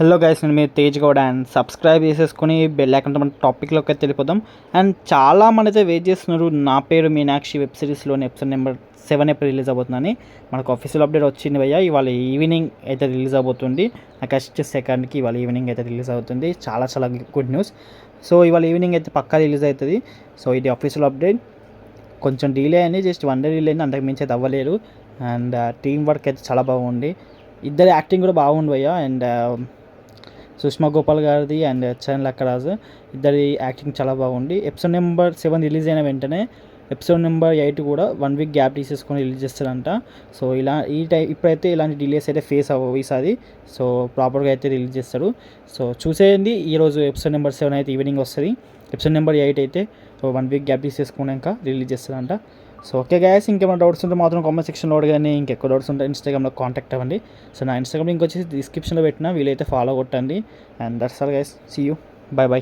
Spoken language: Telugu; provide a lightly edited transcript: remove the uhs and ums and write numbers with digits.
హలో గైస్, నేను మీరు తేజ్ గౌడ్ అండ్ సబ్స్క్రైబ్ చేసేసుకుని బెల్ ఐకాన్ మన టాపిక్లోకి అయితే వెళ్ళిపోదాం. అండ్ చాలా మంది అయితే వెయిట్ చేస్తున్నారు. నా పేరు మీనాక్షి వెబ్ సిరీస్లోని ఎపిసోడ్ నెంబర్ 7 ఎప్పుడు రిలీజ్ అవబోతుందని మనకు ఆఫీషియల్ అప్డేట్ వచ్చింది భయ్య. ఇవాళ ఈవినింగ్ అయితే రిలీజ్ అవబోతుంది. ఆగస్ట్ 2కి ఇవాళ ఈవినింగ్ అయితే రిలీజ్ అవుతుంది. చాలా చాలా గుడ్ న్యూస్. సో ఇవాళ ఈవినింగ్ అయితే పక్కా రిలీజ్ అవుతుంది. సో ఇది ఆఫీషియల్ అప్డేట్. కొంచెం డిలే అయింది, జస్ట్ 1 డే డిలే అయింది, అంతకు మించి అయితే అవ్వలేదు. అండ్ టీమ్ వర్క్ అయితే చాలా బాగుంది. ఇద్దరు యాక్టింగ్ కూడా బాగుంది భయ్య. అండ్ సుష్మా గోపాల్ గారిది అండ్ చరణ్ లక్కరాజు ఇద్దరి యాక్టింగ్ చాలా బాగుంది. ఎపిసోడ్ నెంబర్ 7 రిలీజ్ అయిన వెంటనే ఎపిసోడ్ నెంబర్ 8 కూడా 1 వీక్ గ్యాప్ తీసేసుకొని రిలీజ్ చేస్తారంట. సో ఇప్పుడైతే ఇలాంటి డిలేస్ అయితే ఫేస్ అవ్వవు ఈసారి. సో ప్రాపర్గా అయితే రిలీజ్ చేస్తారు. సో చూసేయండి. ఈరోజు ఎపిసోడ్ నెంబర్ 7 అయితే ఈవినింగ్ వస్తుంది. ఎపిసోడ్ నెంబర్ 8 అయితే 1 వీక్ గ్యాప్ తీసేసుకున్నాక రిలీజ్ చేస్తారంట. సో ఓకే గైస్, ఇంకేమైనా డౌట్స్ ఉంటే మాత్రం కామెంట్ సెక్షన్లో అడగండి. ఇంకెక్కువ డౌట్స్ ఉంటే ఇన్స్టాగ్రామ్లో కాంటాక్ట్ అవ్వండి. సో నా ఇన్స్టాగ్రామ్ లింక్ వచ్చేసి డిస్క్రిప్షన్లో పెట్టిన, వీలైతే ఫాలో కొట్టండి. And that's all guys, see you, bye by.